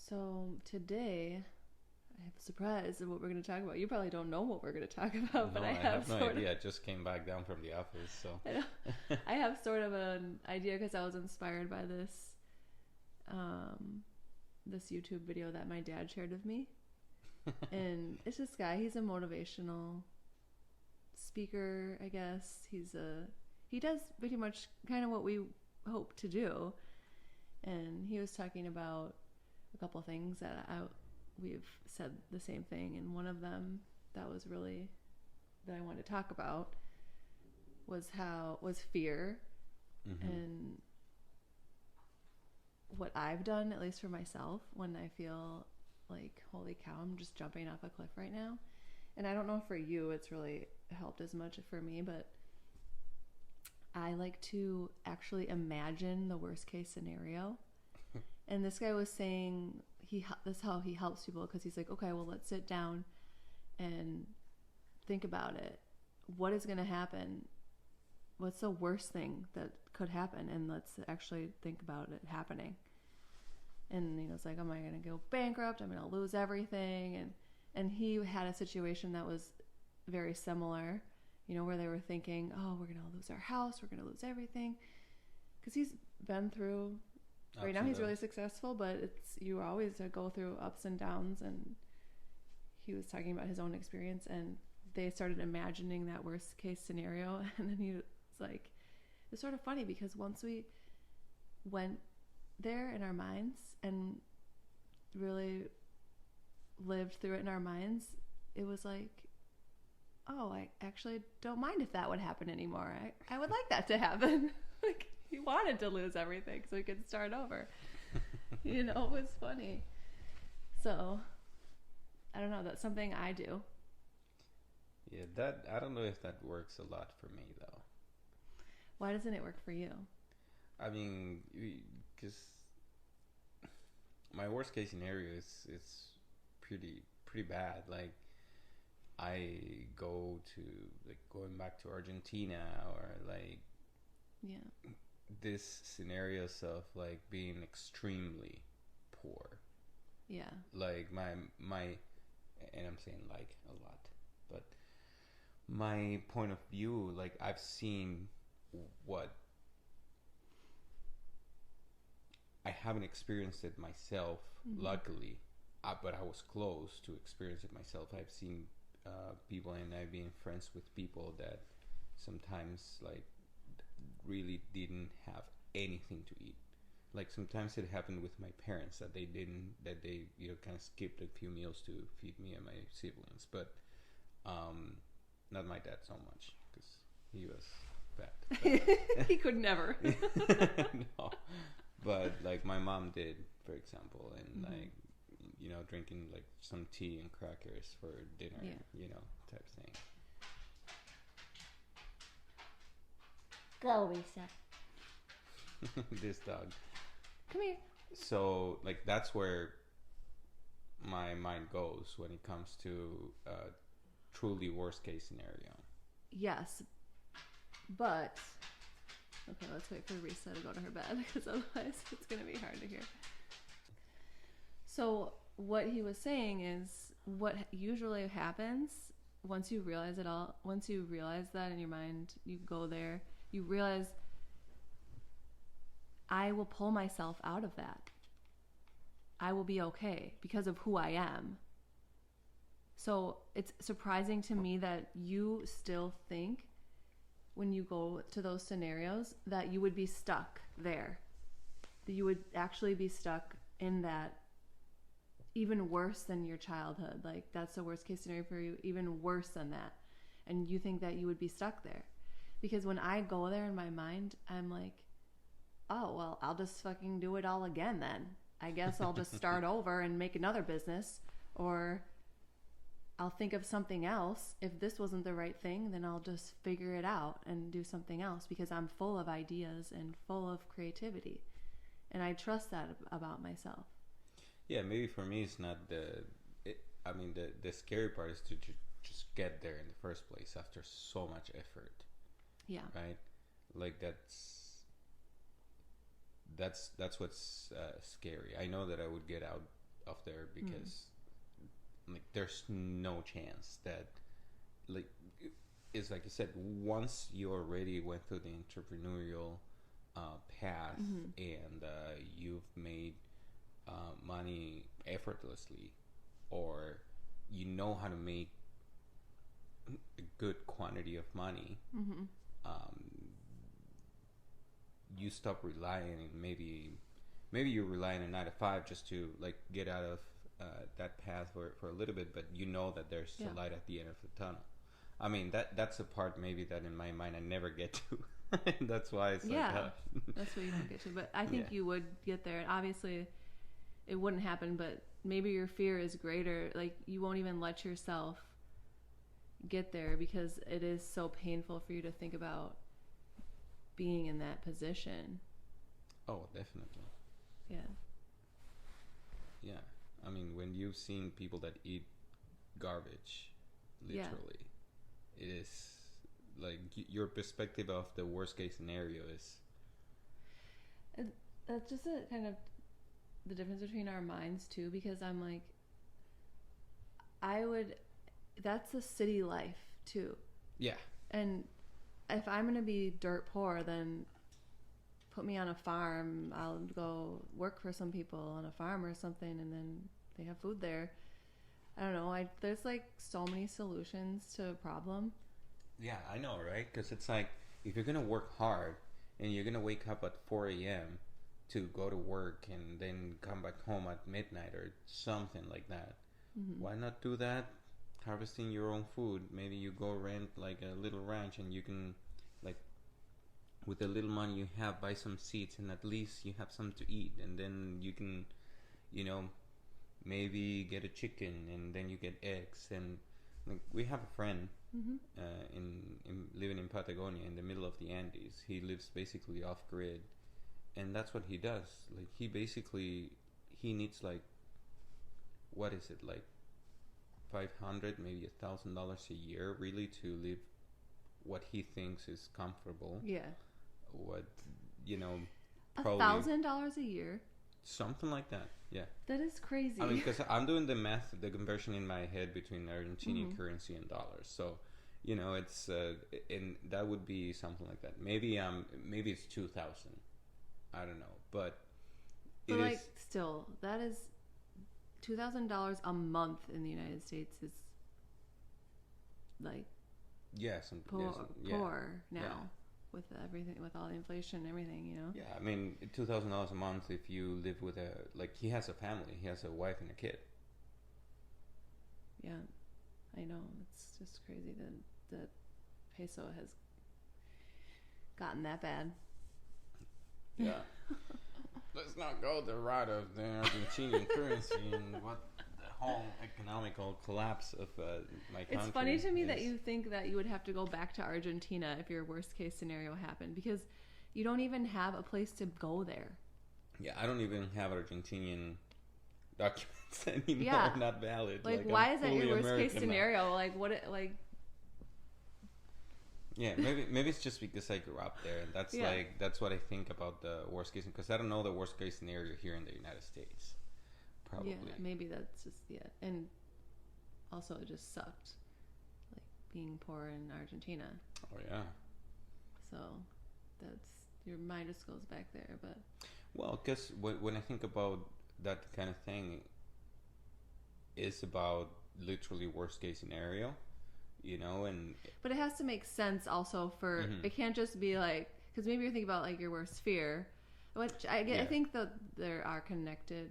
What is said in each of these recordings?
So today, I have a surprise of what we're going to talk about. You probably don't know what we're going to talk about, but No, I I have have no sort of. idea. I just came back down from the office, so. I, know, I have sort of an idea because I was inspired by um, this YouTube video that my dad shared of me, and it's this guy. He's a motivational speaker, I guess. He does pretty much kind of what we hope to do, and he was talking about a couple of things that we've said the same thing, and one of them that was really that I wanted to talk about was fear Mm-hmm. and what I've done, at least for myself, when I feel like, holy cow, I'm just jumping off a cliff right now. And I don't know if for you it's really helped as much for me, but I like to actually imagine the worst case scenario. And this guy was saying this is how he helps people, because he's like, okay, well, let's sit down and think about it. What is going to happen? What's the worst thing that could happen? And let's actually think about it happening. And he was like, am I going to go bankrupt? I'm going to lose everything. And he had a situation that was very similar, where they were thinking, oh, we're going to lose our house. We're going to lose everything. Because he's been through, right now he's really successful, but you always go through ups and downs. And he was talking about his own experience, and they started imagining that worst case scenario. And then he was like, it's sort of funny because once we went there in our minds and really lived through it in our minds, it was like, oh, I actually don't mind if that would happen anymore. I would like that to happen. Like, he wanted to lose everything so he could start over. It was funny. So, I don't know. That's something I do. Yeah, I don't know if that works a lot for me though. Why doesn't it work for you? I mean, because my worst case scenario is pretty bad. Like, I go to going back to Argentina, or like, yeah, this scenarios of like being extremely poor. Yeah. Like my and I'm saying like a lot, but my point of view, like, I've seen what I haven't experienced it myself, luckily, but I was close to experience it myself. I've seen people, and I've been friends with people that sometimes like really didn't have anything to eat. Like, sometimes it happened with my parents that they kind of skipped a few meals to feed me and my siblings, but not my dad so much, because he was bad. He could never. No, but like my mom did, for example, and like, drinking like some tea and crackers for dinner, type thing. Go, Lisa. This dog. Come here. So like, that's where my mind goes when it comes to truly worst case scenario. Yes, but okay, let's wait for Risa to go to her bed, because otherwise it's going to be hard to hear. So what he was saying is, what usually happens once you realize that in your mind, you go there, you realize, I will pull myself out of that. I will be okay because of who I am. So it's surprising to me that you still think, when you go to those scenarios, that you would be stuck there. That you would actually be stuck in that, even worse than your childhood. Like, that's the worst case scenario for you, even worse than that. And you think that you would be stuck there. Because when I go there in my mind, I'm like, oh, well, I'll just fucking do it all again then. I guess I'll just start over and make another business, or I'll think of something else. If this wasn't the right thing, then I'll just figure it out and do something else, because I'm full of ideas and full of creativity. And I trust that about myself. Yeah, maybe for me it's not the scary part is to just get there in the first place after so much effort. Yeah. Right? Like, that's what's scary. I know that I would get out off there because like there's no chance that like it's like you said, once you already went through the entrepreneurial path and you've made money effortlessly, or you know how to make a good quantity of money, you stop relying, and maybe you're relying on 9 to 5 just to like get out of that path for a little bit, but you know that there's a light at the end of the tunnel. I mean, that's the part maybe that in my mind I never get to. That's why it's like that's what you don't get to. But I think you would get there, and obviously it wouldn't happen, but maybe your fear is greater. Like, you won't even let yourself get there because it is so painful for you to think about being in that position. Oh, definitely. Yeah. I mean, when you've seen people that eat garbage, literally, it is like your perspective of the worst case scenario is. That's just a kind of the difference between our minds too, because I'm like, that's a city life too. Yeah. And if I'm going to be dirt poor, then put me on a farm. I'll go work for some people on a farm or something, and then they have food there. I don't know. There's like so many solutions to a problem. Yeah, I know, right? Because it's like, if you're going to work hard and you're going to wake up at 4 a.m. to go to work and then come back home at midnight or something like that, why not do that harvesting your own food? Maybe you go rent like a little ranch, and you can, like, with the little money you have, buy some seeds, and at least you have something to eat. And then you can, maybe get a chicken, and then you get eggs. And like, we have a friend in living in Patagonia in the middle of the Andes. He lives basically off grid, and that's what he does. Like, he needs like, what is it, like $500, maybe $1,000 a year, really, to live what he thinks is comfortable. Yeah. What, probably $1,000 a year. Something like that. Yeah. That is crazy. I mean, because I'm doing the math, the conversion in my head between Argentinian currency and dollars. So, it's and that would be something like that. Maybe it's 2,000. I don't know, but like, still, that is $2,000 a month in the United States is like poor now. Yeah. With everything, with all the inflation and everything, Yeah, I mean, $2,000 a month if you live with he has a family, he has a wife and a kid. Yeah, I know. It's just crazy that peso has gotten that bad. Yeah. Let's not go the route of the Argentinian currency and what the whole economical collapse of my country. It's funny to me that you think that you would have to go back to Argentina if your worst case scenario happened, because you don't even have a place to go there. Yeah, I don't even have Argentinian documents anymore. Yeah. Not valid. Like why is that your worst case scenario? Like what? Yeah, maybe it's just because I grew up there, and that's what I think about the worst case, because I don't know the worst case scenario here in the United States. Probably. Yeah, maybe that's just and also it just sucked, like being poor in Argentina. Oh yeah. So that's, your mind just goes back there, but. Well, because when I think about that kind of thing, it's about literally worst case scenario. And but it has to make sense also for it can't just be like, because maybe you're thinking about like your worst fear, which I get. Yeah. I think that they are connected.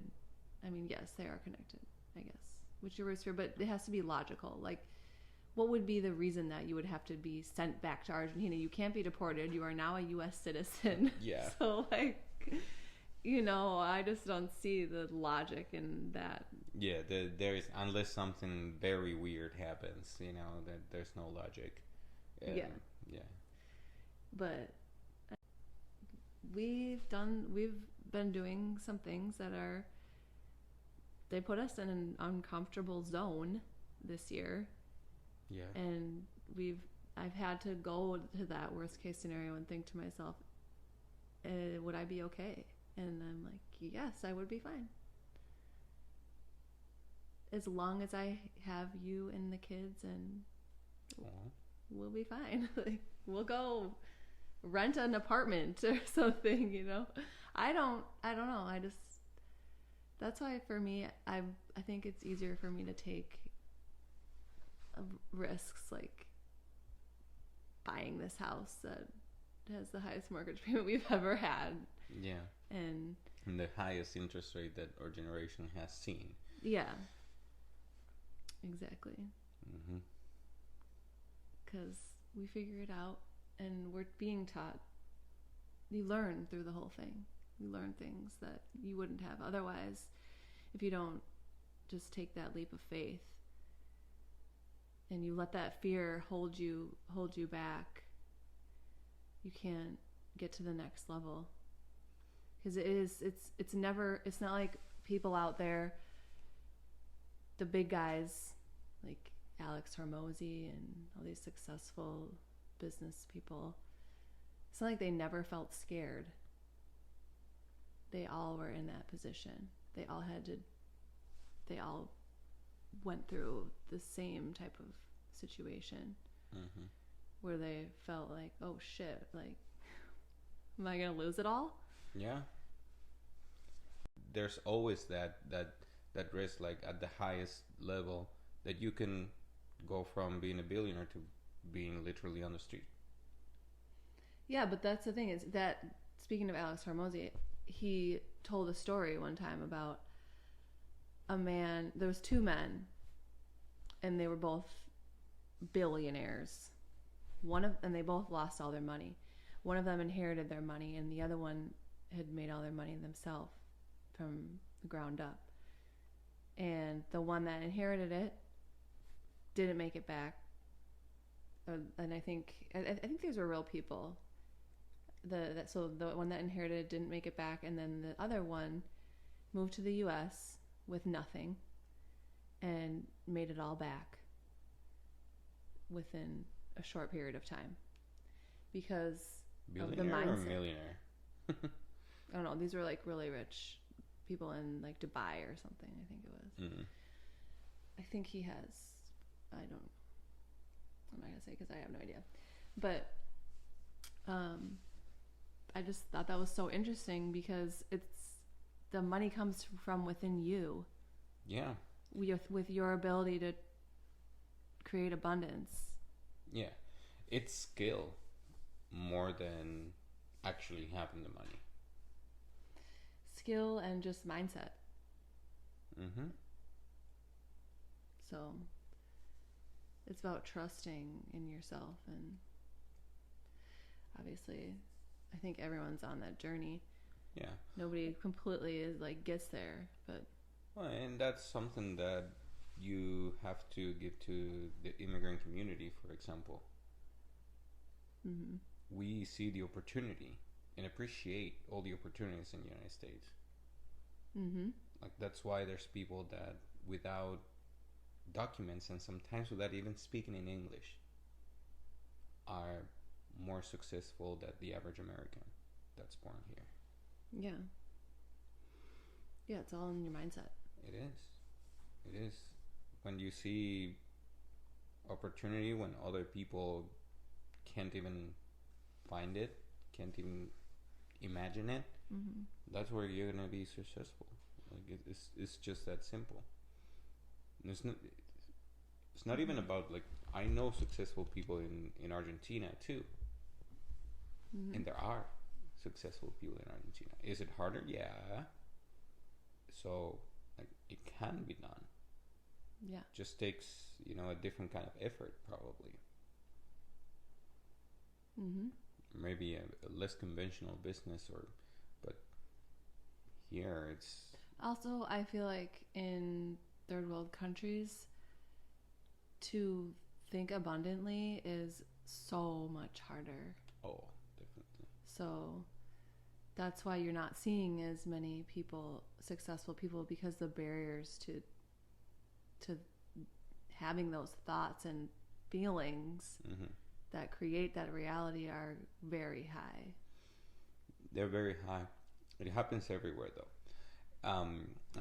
I mean, yes, they are connected, I guess, which your worst fear, but it has to be logical. Like, what would be the reason that you would have to be sent back to Argentina? You can't be deported. You are now a U.S. citizen. Yeah. So like, I just don't see the logic in that. Yeah, there is, unless something very weird happens, that there's no logic. Yeah. But we've been doing some things that they put us in an uncomfortable zone this year. Yeah. And I've had to go to that worst case scenario and think to myself, would I be okay? And I'm like, yes, I would be fine. as long as I have you and the kids, and we'll be fine. Like, we'll go rent an apartment or something, you know. I don't know. I just, that's why for me, I think it's easier for me to take risks, like buying this house that has the highest mortgage payment we've ever had. Yeah. And the highest interest rate that our generation has seen. Yeah. Exactly. Mm-hmm. Because we figure it out, and we're being taught. You learn through the whole thing. You learn things that you wouldn't have otherwise if you don't just take that leap of faith, and you let that fear hold you back. You can't get to the next level, because it's not like people out there, the big guys like Alex Hormozy and all these successful business people. It's not like they never felt scared. They all were in that position. They all went through the same type of situation. Mm-hmm. Where they felt like, oh shit, like, am I gonna lose it all? Yeah. There's always that risk, like at the highest level, that you can go from being a billionaire to being literally on the street. Yeah, but that's the thing, is that, speaking of Alex Hormozy, he told a story one time about a man. There was two men, and they were both billionaires. And they both lost all their money. One of them inherited their money, and the other one had made all their money themselves from the ground up. And the one that inherited it didn't make it back. And I think these were real people. So the one that inherited it didn't make it back, and then the other one moved to the U.S. with nothing and made it all back within a short period of time, because billionaire of the mindset. Or millionaire? I don't know. These were like really rich people in like Dubai or something, I think it was. Mm-hmm. I think he has, I'm not gonna say because I have no idea, but I just thought that was so interesting, because the money comes from within you. Yeah. With your ability to create abundance. Yeah. It's skill more than actually having the money. Skill and just mindset. Mm-hmm. So it's about trusting in yourself, and obviously I think everyone's on that journey. Yeah. Nobody completely is like gets there, but well, and that's something that you have to give to the immigrant community, for example. mm-hmm. We see the opportunity and appreciate all the opportunities in the United States. Mm-hmm. Like, that's why there's people that without documents, and sometimes without even speaking in English, are more successful than the average American that's born here. Yeah. Yeah, it's all in your mindset. It is. It is. When you see opportunity when other people can't even find it, can't even imagine it, mm-hmm. that's where you're gonna be successful. Like, it's just that simple. It's not even about, like, I know successful people in Argentina too. Mm-hmm. And there are successful people in Argentina. Is it harder? Yeah. So, like, it can be done. Yeah. Just takes, a different kind of effort, probably. Mm-hmm. Maybe a less conventional business, but here it's... Also, I feel like in third world countries, to think abundantly is so much harder. Oh, definitely. So that's why you're not seeing as many successful people, because the barriers to having those thoughts and feelings mm-hmm. that create that reality are very high. They're very high. It happens everywhere, though.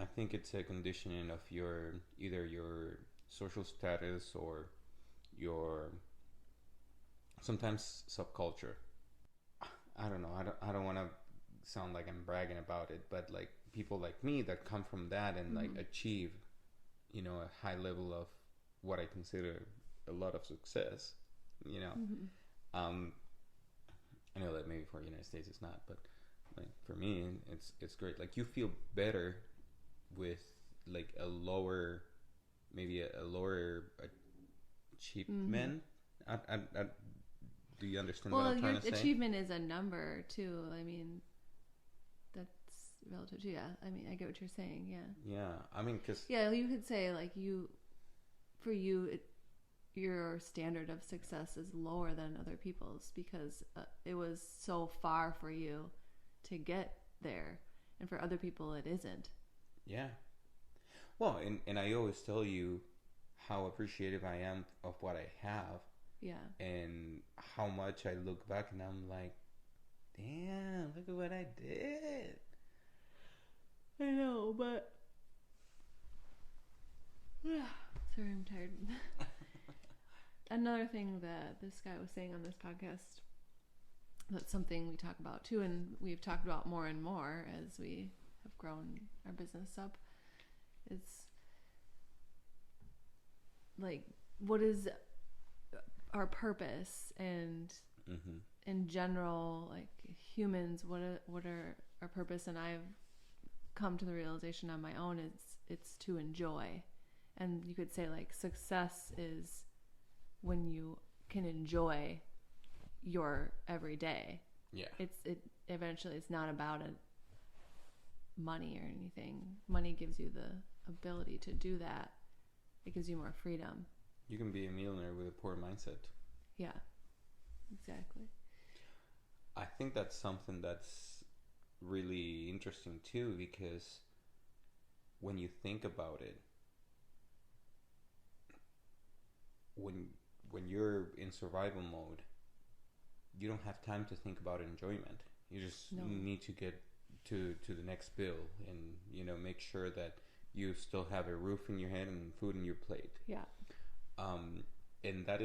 I think it's a conditioning of either your social status or your sometimes subculture. I don't know. I don't want to sound like I'm bragging about it, but like people like me that come from that and like achieve, a high level of what I consider a lot of success. You know, I know that maybe for the United States it's not, but like for me, it's great. Like you feel better with like maybe a lower achievement. I, do you understand what I'm trying to say? Well, achievement is a number too. I mean, that's relative to, yeah. I mean, I get what you're saying, yeah. Yeah, I mean, because... Yeah, you could say, like, for you, your standard of success is lower than other people's because it was so far for you to get there. And for other people, it isn't. Yeah. Well, and I always tell you how appreciative I am of what I have. Yeah. And how much I look back and I'm like, damn, look at what I did. I know, but... Sorry, I'm tired. Another thing that this guy was saying on this podcast, that's something we talk about too, and we've talked about more and more as we have grown our business up, is like, what is our purpose? And in general, like humans, what are our purpose? And I've come to the realization on my own, it's to enjoy. And you could say like success is when you can enjoy your everyday. Yeah. It eventually, it's not about money or anything. Money gives you the ability to do that. It gives you more freedom. You can be a millionaire with a poor mindset. Yeah, exactly. I think that's something that's really interesting too, because when you think about it, when you're in survival mode, you don't have time to think about enjoyment. You just need to get to the next bill and make sure that you still have a roof in your head and food in your plate. Yeah. And that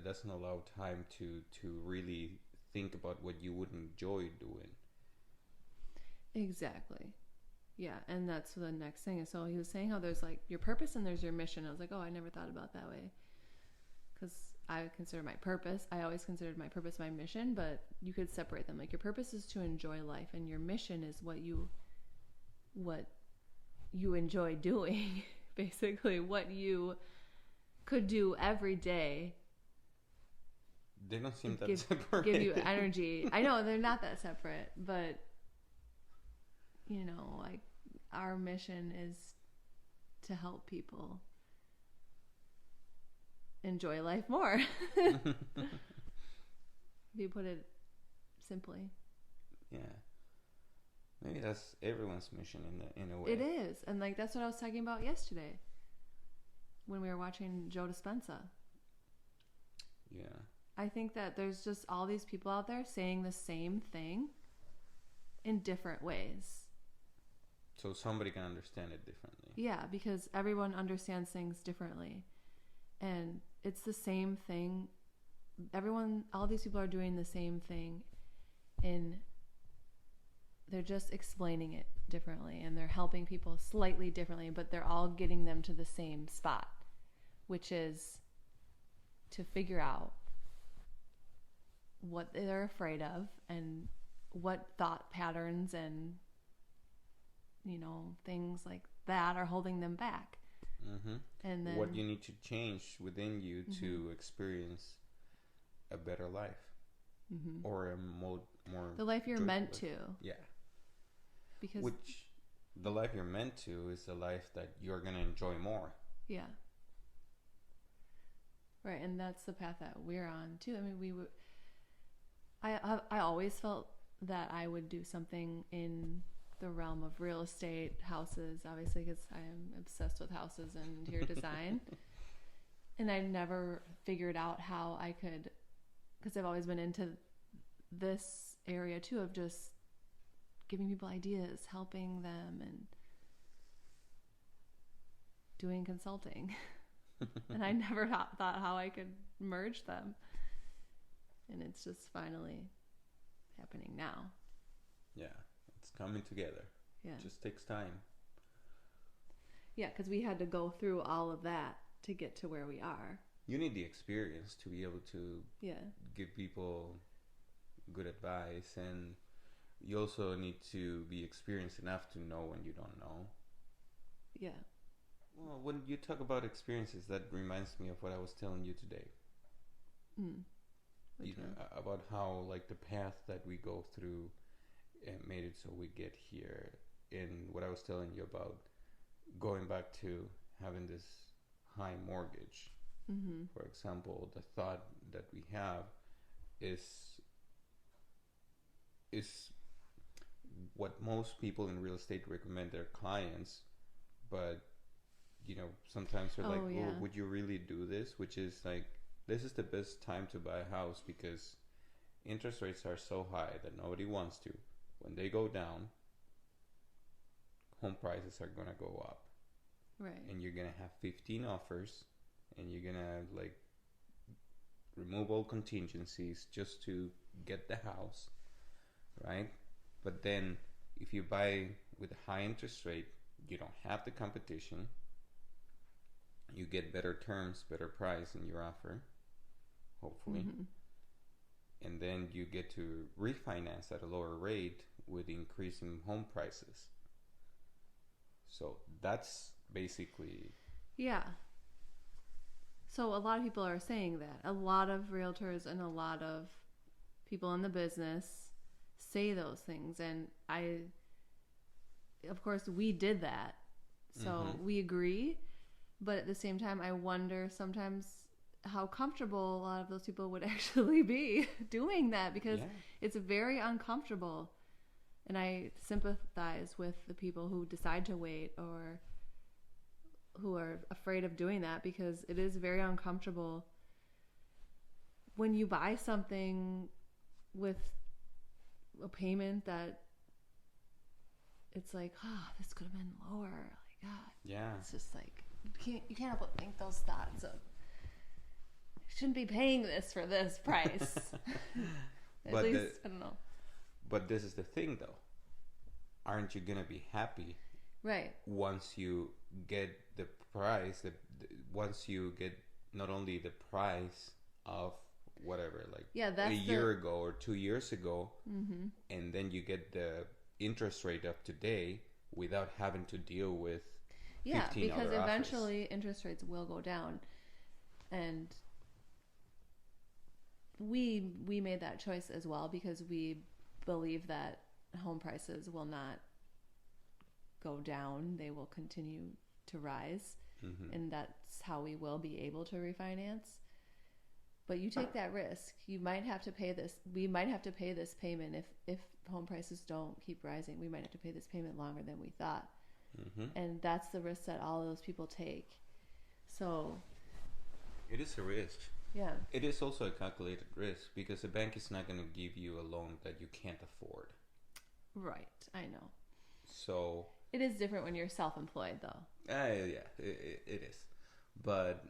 doesn't allow time to really think about what you would enjoy doing. Exactly. Yeah, and that's the next thing. And so he was saying how there's like your purpose and there's your mission. I was like, oh, I never thought about that way, because I consider my purpose, I always considered my purpose my mission, but you could separate them. Like your purpose is to enjoy life, and your mission is what you enjoy doing. Basically, what you could do every day. They don't seem that separate. Give you energy. I know they're not that separate, but like our mission is to help people enjoy life more. If you put it simply. Yeah. Maybe that's everyone's mission in a way. It is. And like that's what I was talking about yesterday when we were watching Joe Dispenza. Yeah. I think that there's just all these people out there saying the same thing in different ways. So somebody can understand it differently. Yeah, because everyone understands things differently. And it's the same thing. All these people are doing the same thing, and they're just explaining it differently, and they're helping people slightly differently, but they're all getting them to the same spot, which is to figure out what they're afraid of and what thought patterns and things like that are holding them back. And then what you need to change within you to experience a better life, or a more the life you're meant to. Yeah. Because the life you're meant to is the life that you're gonna enjoy more. Yeah. Right, and that's the path that we're on too. I mean, I always felt that I would do something in the realm of real estate, houses, obviously, because I am obsessed with houses and interior design. And I never figured out how I could, because I've always been into this area too, of just giving people ideas, helping them, and doing consulting. And I never thought how I could merge them. And it's just finally happening now. Yeah, it's coming together. Yeah. It just takes time. Yeah, because we had to go through all of that to get to where we are. You need the experience to be able to give people good advice, and you also need to be experienced enough to know when you don't know. Yeah. Well, when you talk about experiences, that reminds me of what I was telling you today. You know, about how like the path that we go through made it so we get here. And what I was telling you about going back to having this high mortgage. For example, the thought that we have is what most people in real estate recommend their clients, but you know, sometimes they're like, well, would you really do this? Which is like, this is the best time to buy a house because interest rates are so high that nobody wants to. When they go down, home prices are gonna go up. Right. And you're gonna have 15 offers, and you're gonna like remove all contingencies just to get the house, right? But then if you buy with a high interest rate, you don't have the competition. You get better terms, better price in your offer, hopefully. And then you get to refinance at a lower rate with increasing home prices. So that's basically... Yeah. So a lot of people are saying that. A lot of realtors and a lot of people in the business say those things. And of course, we did that. So we agree. But at the same time, I wonder sometimes how comfortable a lot of those people would actually be doing that, because it's very uncomfortable. And I sympathize with the people who decide to wait or who are afraid of doing that, because it is very uncomfortable when you buy something with a payment that it's like, oh, this could have been lower. Like, God. Yeah. It's just like, you can't help but think those thoughts of, I shouldn't be paying this for this price. At least, I don't know. But this is the thing, though. Aren't you going to be happy? Right. Once you get the price, once you get not only the price of whatever, like a year ago or 2 years ago, and then you get the interest rate of today without having to deal with 15 because other eventually interest rates will go down. And we made that choice as well, because we believe that home prices will not go down. They will continue to rise. And that's how we will be able to refinance. But you take that risk. You might have to pay this. We might have to pay this payment if home prices don't keep rising. We might have to pay this payment longer than we thought. And that's the risk that all of those people take. So it is a risk. Yeah. It is also a calculated risk, because the bank is not going to give you a loan that you can't afford. Right. I know. So it is different when you're self-employed, though. Yeah, it is. But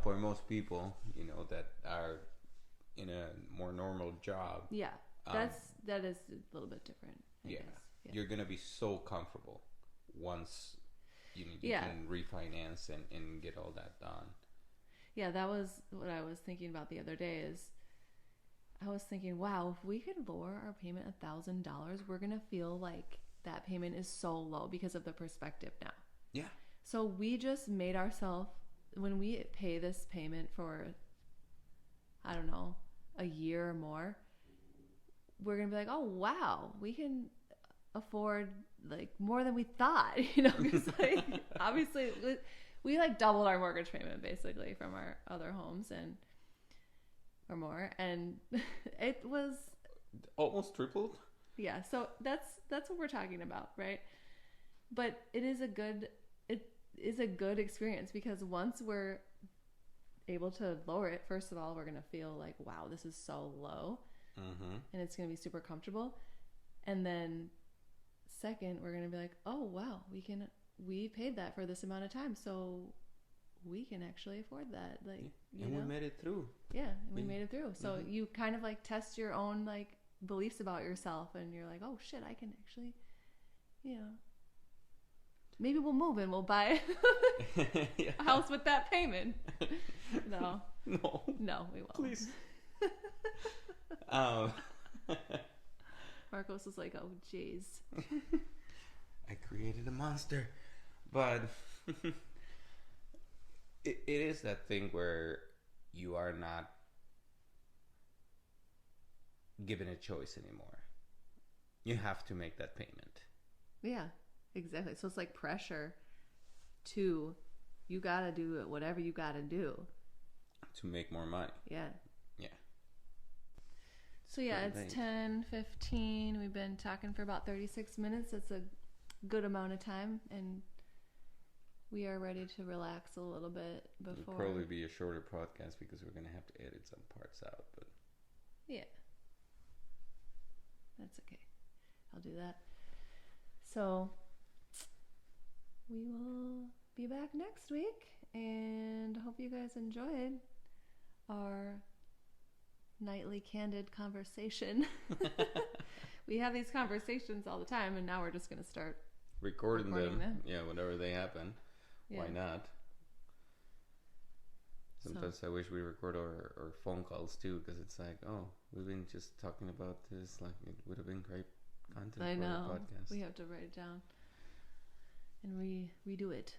for most people, you know, that are in a more normal job. Yeah. That is a little bit different. I guess. You're going to be so comfortable once you can refinance and get all that done. Yeah, that was what I was thinking about the other day. Is I was thinking, wow, if we could lower our payment $1,000, we're going to feel like that payment is so low because of the perspective now. Yeah. So we just made ourselves, when we pay this payment for, I don't know, a year or more, we're going to be like, oh, wow, we can afford like more than we thought, you know, because like obviously we like doubled our mortgage payment basically from our other homes or more, and it was almost tripled. Yeah, so that's what we're talking about, right? But it is a good experience, because once we're able to lower it, first of all, we're gonna feel like, wow, this is so low, and it's gonna be super comfortable, and then second, we're gonna be like, oh wow, we can we paid that for this amount of time, so we can actually afford that. Like, and we made it through. Yeah, and we made it through. So you kind of like test your own like beliefs about yourself, and you're like, oh shit, I can actually, maybe we'll move and we'll buy a house with that payment. No, we won't. Please. Marcos is like, oh jeez. I created a monster, but it is that thing where you are not given a choice anymore. You have to make that payment. Yeah, exactly. So it's like pressure to, you gotta do it, whatever you gotta do to make more money. Yeah. So It's it's 10:15. We've been talking for about 36 minutes. It's a good amount of time, and we are ready to relax a little bit before. It'll probably be a shorter podcast because we're going to have to edit some parts out, but yeah, that's okay. I'll do that. So we will be back next week, and hope you guys enjoyed our nightly candid conversation. We have these conversations all the time, and now we're just going to start recording them. Yeah, whenever they happen. Yeah. Why not? Sometimes I wish we record our phone calls too, because it's like, oh, we've been just talking about this. Like, it would have been great content for our podcast. We have to write it down and redo it.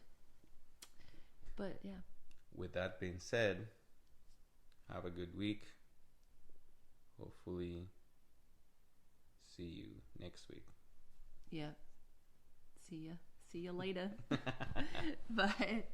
But yeah. With that being said, have a good week. Hopefully see you next week. Yeah. See ya later. Bye.